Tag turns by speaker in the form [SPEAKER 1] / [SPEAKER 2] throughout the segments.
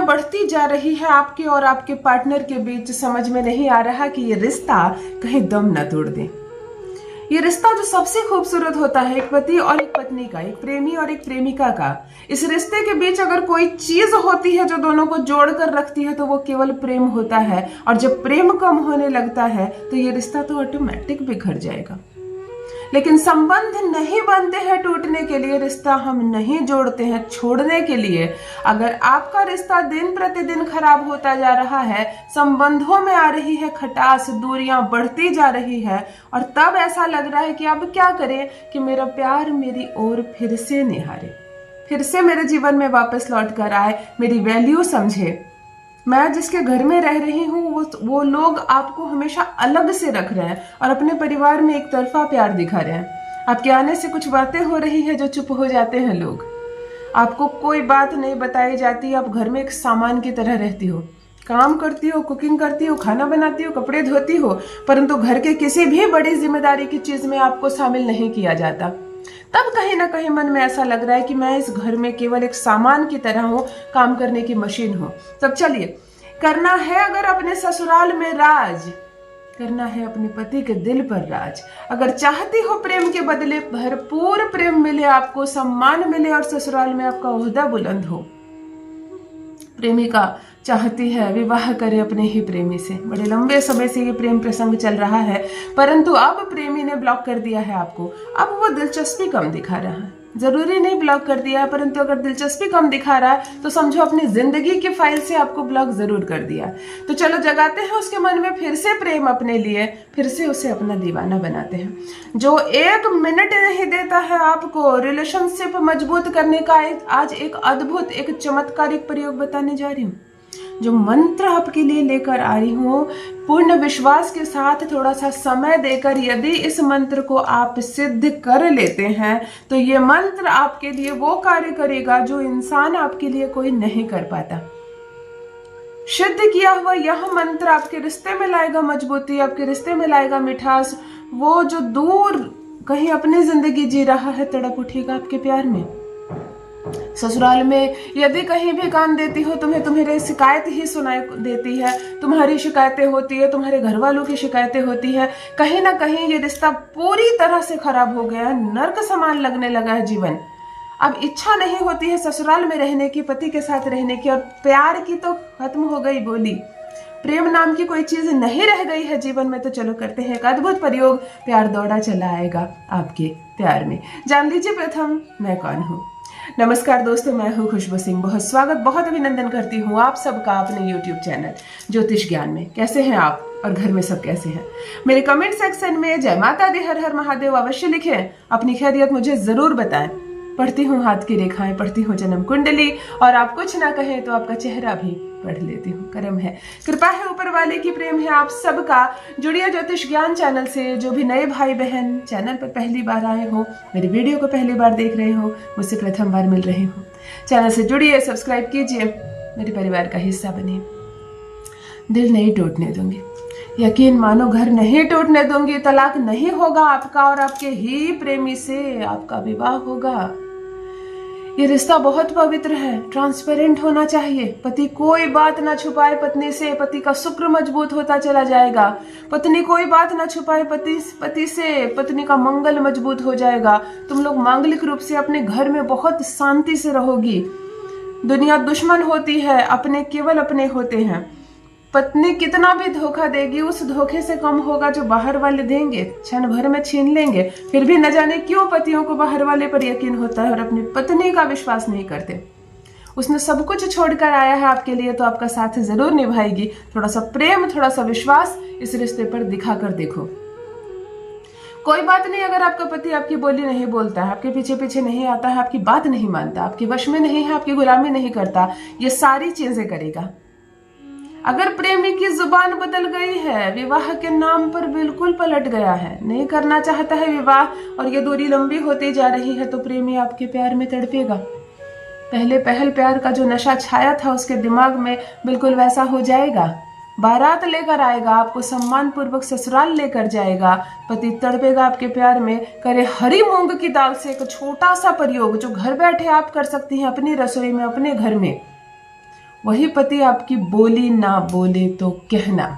[SPEAKER 1] बढ़ती जा रही है आपके और आपके पार्टनर के बीच। समझ में नहीं आ रहा कि ये रिश्ता कहीं दम न तोड़ दे। ये रिश्ता जो सबसे खूबसूरत होता है, एक पति और एक पत्नी का, एक प्रेमी और एक प्रेमिका का, इस रिश्ते के बीच अगर कोई चीज होती है जो दोनों को जोड़कर रखती है तो वो केवल प्रेम होता है। और जब प्रेम कम होने लगता है तो ये रिश्ता तो ऑटोमेटिक बिखर जाएगा। लेकिन संबंध नहीं बनते हैं टूटने के लिए, रिश्ता हम नहीं जोड़ते हैं छोड़ने के लिए। अगर आपका रिश्ता दिन प्रतिदिन खराब होता जा रहा है, संबंधों में आ रही है खटास, दूरियां बढ़ती जा रही है और तब ऐसा लग रहा है कि अब क्या करें कि मेरा प्यार मेरी ओर फिर से निहारे, फिर से मेरे जीवन में वापस लौट कर आए, मेरी वैल्यू समझे। मैं जिसके घर में रह रही हूँ वो लोग आपको हमेशा अलग से रख रहे हैं और अपने परिवार में एक तरफा प्यार दिखा रहे हैं। आपके आने से कुछ बातें हो रही है जो चुप हो जाते हैं लोग। आपको कोई बात नहीं बताई जाती, आप घर में एक सामान की तरह रहती हो, काम करती हो, कुकिंग करती हो, खाना बनाती हो, कपड़े धोती हो, परंतु घर के किसी भी बड़ी जिम्मेदारी की चीज में आपको शामिल नहीं किया जाता। तब कहीं ना कहीं मन में ऐसा लग रहा है कि मैं इस घर में केवल एक सामान की तरह हूँ, काम करने की मशीन हूँ। तब चलिए, करना है अगर अपने ससुराल में राज, करना है अपने पति के दिल पर राज। अगर चाहती हो प्रेम के बदले भरपूर प्रेम मिले, आपको सम्मान मिले और ससुराल में आपका ओहदा बुलंद हो। प्रेमिका चाहती है विवाह करे अपने ही प्रेमी से। बड़े लंबे समय से ये प्रेम प्रसंग चल रहा है, परंतु अब प्रेमी ने ब्लॉक कर दिया है आपको। अब वो दिलचस्पी कम दिखा रहा है। जरूरी नहीं ब्लॉक कर दिया है, परंतु अगर दिलचस्पी कम दिखा रहा है तो समझो अपनी जिंदगी की फाइल से आपको ब्लॉक जरूर कर दिया। तो चलो जगाते हैं उसके मन में फिर से प्रेम अपने लिए, फिर से उसे अपना दीवाना बनाते हैं। जो 1 मिनट नहीं देता है आपको रिलेशनशिप मजबूत करने का, आज एक अद्भुत, एक चमत्कारिक प्रयोग बताने जा रही हूँ। जो मंत्र आपके लिए लेकर आ रही हूँ, पूर्ण विश्वास के साथ थोड़ा सा समय देकर यदि इस मंत्र को आप सिद्ध कर लेते हैं तो ये मंत्र आपके लिए वो कार्य करेगा जो इंसान आपके लिए कोई नहीं कर पाता। सिद्ध किया हुआ यह मंत्र आपके रिश्ते में लाएगा मजबूती, आपके रिश्ते में लाएगा मिठास। वो जो दूर कहीं अपनी जिंदगी जी रहा है तड़प उठेगा आपके प्यार में। ससुराल में यदि कहीं भी कान देती हो, तुम्हारी शिकायत ही सुनाई देती है, तुम्हारी शिकायतें होती है, तुम्हारे घर वालों की शिकायतें होती है। कहीं ना कहीं ये रिश्ता पूरी तरह से खराब हो गया है, नर्क समान लगने लगा है जीवन। अब इच्छा नहीं होती है ससुराल में रहने की, पति के साथ रहने की, और प्यार की तो खत्म हो गई बोली। प्रेम नाम की कोई चीज नहीं रह गई है जीवन में। तो चलो करते हैं एक अद्भुत प्रयोग, प्यार दौड़ा चला आएगा आपके प्यार में। जान लीजिए प्रथम मैं कौन हूँ। नमस्कार दोस्तों, मैं हूँ खुशबू सिंह। बहुत स्वागत, बहुत अभिनंदन करती हूँ आप सबका अपने YouTube चैनल ज्योतिष ज्ञान में। कैसे हैं आप और घर में सब कैसे हैं? मेरे कमेंट सेक्शन में जय माता दी, हर हर महादेव अवश्य लिखें। अपनी खैरियत मुझे जरूर बताएं। पढ़ती हूँ हाथ की रेखाएं, पढ़ती हूँ जन्म कुंडली, और आप कुछ ना कहें तो आपका चेहरा भी पढ़ लेती हूँ। करम है, कृपा है ऊपर वाले की, प्रेम है आप सबका। जुड़िए ज्योतिष ज्ञान चैनल से। जो भी नए भाई बहन चैनल पर पहली बार आए हो, मेरी वीडियो को पहली बार देख रहे हो, मुझसे प्रथम बार मिल रहे हो, चैनल से जुड़िए, सब्सक्राइब कीजिए, मेरे परिवार का हिस्सा बनिए। दिल नहीं टूटने दूंगी, यकीन मानो घर नहीं टूटने दूंगी। तलाक नहीं होगा आपका और आपके ही प्रेमी से आपका विवाह होगा। ये रिश्ता बहुत पवित्र है, ट्रांसपेरेंट होना चाहिए। पति कोई बात ना छुपाए पत्नी से, पति का शुक्र मजबूत होता चला जाएगा। पत्नी कोई बात ना छुपाए पति से, पत्नी का मंगल मजबूत हो जाएगा। तुम लोग मांगलिक रूप से अपने घर में बहुत शांति से रहोगी। दुनिया दुश्मन होती है, अपने केवल अपने होते हैं। पत्नी कितना भी धोखा देगी, उस धोखे से कम होगा जो बाहर वाले देंगे। क्षण भर में छीन लेंगे, फिर भी न जाने क्यों पतियों को बाहर वाले पर यकीन होता है और अपनी पत्नी का विश्वास नहीं करते। उसने सब कुछ छोड़कर आया है आपके लिए, तो आपका साथ जरूर निभाएगी। थोड़ा सा प्रेम, थोड़ा सा विश्वास इस रिश्ते पर दिखा कर देखो। कोई बात नहीं अगर आपका पति आपकी बोली नहीं बोलता है, आपके पीछे पीछे नहीं आता है, आपकी बात नहीं मानता, आपके वश में नहीं है, आपकी गुलामी नहीं करता, ये सारी चीजें करेगा। अगर प्रेमी की जुबान बदल गई है, विवाह के नाम पर बिल्कुल पलट गया है, नहीं करना चाहता है विवाह, और ये दूरी लंबी होती जा रही है, तो प्रेमी आपके प्यार में तड़पेगा। पहले पहल प्यार का जो नशा छाया था उसके दिमाग में बिल्कुल वैसा हो जाएगा। बारात लेकर आएगा, आपको सम्मान पूर्वक ससुराल लेकर जाएगा। पति तड़पेगा आपके प्यार में। करे हरी मूंग की दाल से एक छोटा सा प्रयोग जो घर बैठे आप कर सकती हैं अपनी रसोई में, अपने घर में। वही पति आपकी बोली ना बोले तो कहना।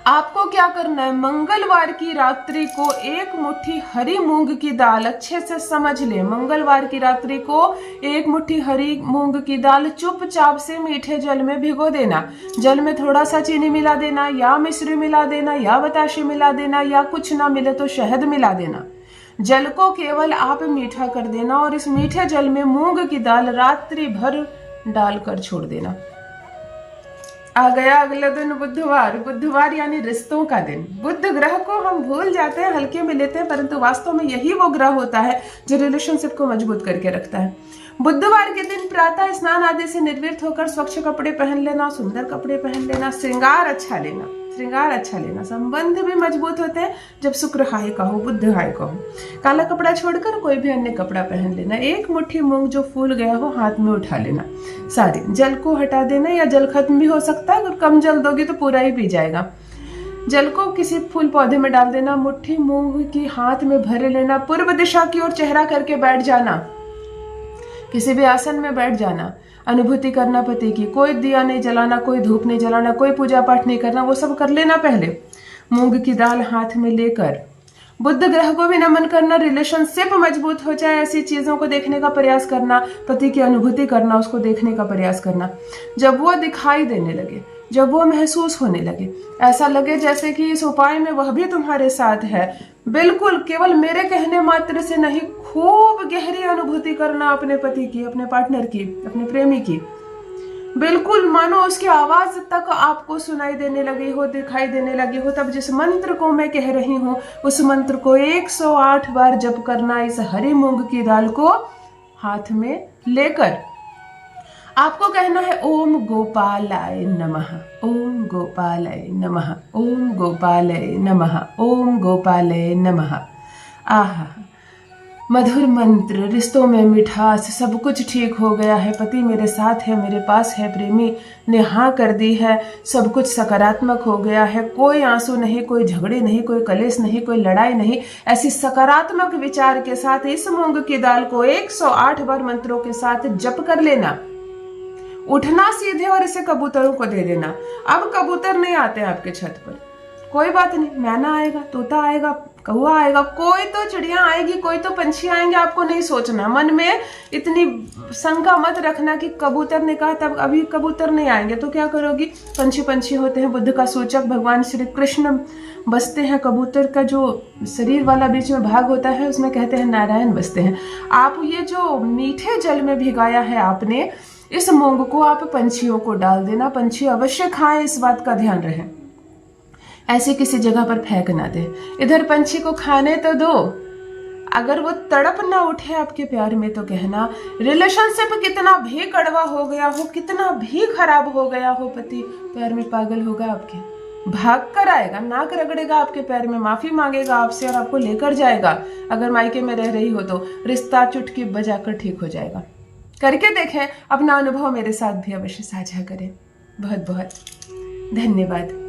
[SPEAKER 1] आपको क्या करना है, मंगलवार की रात्रि को एक मुट्ठी हरी मूंग की दाल, अच्छे से समझ ले, मंगलवार की रात्रि को एक मुट्ठी हरी मूंग की दाल चुपचाप से मीठे जल में भिगो देना। जल में थोड़ा सा चीनी मिला देना, या मिश्री मिला देना, या बताशे मिला देना, या कुछ ना मिले तो शहद मिला देना। जल को केवल आप मीठा कर देना और इस मीठे जल में मूंग की दाल रात्रि भर डालकर छोड़ देना। आ गया अगला दिन बुधवार। बुधवार यानी रिश्तों का दिन। बुध ग्रह को हम भूल जाते हैं, हल्के में लेते हैं, परंतु वास्तव में यही वो ग्रह होता है जो रिलेशनशिप को मजबूत करके रखता है। बुधवार के दिन प्रातः स्नान आदि से निर्वृत्त होकर स्वच्छ कपड़े पहन लेना, सुंदर कपड़े पहन लेना, श्रृंगार अच्छा लेना, श्रृंगार अच्छा लेना। संबंध भी मजबूत होते हैं जब शुक्र हाय का हो, बुध हाय का हो। काला कपड़ा छोड़कर कोई भी अन्य कपड़ा पहन लेना। एक मुट्ठी मूंग जो फूल गया हो हाथ में उठा लेना। सारे जल को हटा देना, या जल खत्म भी हो सकता है, अगर कम जल दोगे तो पूरा ही पी जाएगा। जल को किसी फूल पौधे में डाल देना। मुट्ठी मूंग की हाथ में भर लेना। पूर्व दिशा की ओर चेहरा करके बैठ जाना, किसी भी आसन में बैठ जाना। अनुभूति करना पति की। कोई दिया नहीं जलाना, कोई धूप नहीं जलाना, कोई पूजा पाठ नहीं करना, वो सब कर लेना पहले। मूंग की दाल हाथ में लेकर बुध ग्रह को भी नमन करना। रिलेशनशिप मजबूत हो जाए ऐसी चीजों को देखने का प्रयास करना, पति की अनुभूति करना, उसको देखने का प्रयास करना। जब वो दिखाई देने लगे, जब वो महसूस होने लगे, ऐसा लगे जैसे कि इस उपाय में वह भी तुम्हारे साथ है, बिल्कुल केवल मेरे कहने मात्र से नहीं, खूब गहरी अनुभूति करना अपने पति की, अपने पार्टनर की, अपने प्रेमी की। बिल्कुल मानो उसकी आवाज तक आपको सुनाई देने लगी हो, दिखाई देने लगी हो। तब जिस मंत्र को मैं कह रही हूँ उस मंत्र को 108 बार जप करना। इस हरी मूंग की दाल को हाथ में लेकर आपको कहना है ओम गोपालाय नमः, ओम गोपालाय नमः, ओम गोपालाय नमः, ओम गोपालाय नमः। आहा, मधुर मंत्र, रिश्तों में मिठास, सब कुछ ठीक हो गया है, पति मेरे साथ है, मेरे पास है, प्रेमी ने हाँ कर दी है, सब कुछ सकारात्मक हो गया है, कोई आंसू नहीं, कोई झगड़े नहीं, कोई कलेश नहीं, कोई लड़ाई नहीं। ऐसी सकारात्मक विचार के साथ इस मूंग की दाल को 108 बार मंत्रों के साथ जप कर लेना। उठना सीधे और इसे कबूतरों को दे देना। अब कबूतर नहीं आते हैं आपके छत पर, कोई बात नहीं, मैना आएगा, तोता आएगा, कौवा आएगा, कोई तो चिड़िया आएगी, कोई तो पंछी आएंगे। आपको नहीं सोचना, मन में इतनी शंका मत रखना कि कबूतर ने कहा तब अभी कबूतर नहीं आएंगे तो क्या करोगी। पंछी पंछी होते हैं, बुद्ध का सूचक भगवान श्री कृष्ण बसते हैं। कबूतर का जो शरीर वाला बीच में भाग होता है उसमें कहते हैं नारायण बसते हैं। आप ये जो मीठे जल में भिगाया है आपने, इस मूंग को आप पंछियों को डाल देना। पंछी अवश्य खाएं, इस बात का ध्यान रहे, ऐसे किसी जगह पर फेंक ना दे। इधर पंछी को खाने तो दो। अगर वो तड़प ना उठे आपके प्यार में तो कहना रिलेशनशिप कितना भी कड़वा हो गया हो, कितना भी खराब हो गया हो, पति प्यार में पागल होगा आपके, भाग कर आएगा, नाक रगड़ेगा आपके पैर में, माफी मांगेगा आपसे और आपको लेकर जाएगा। अगर मायके में रह रही हो तो रिश्ता चुटकी बजाकर ठीक हो जाएगा। करके देखें, अपना अनुभव मेरे साथ भी अवश्य साझा करें। बहुत बहुत धन्यवाद।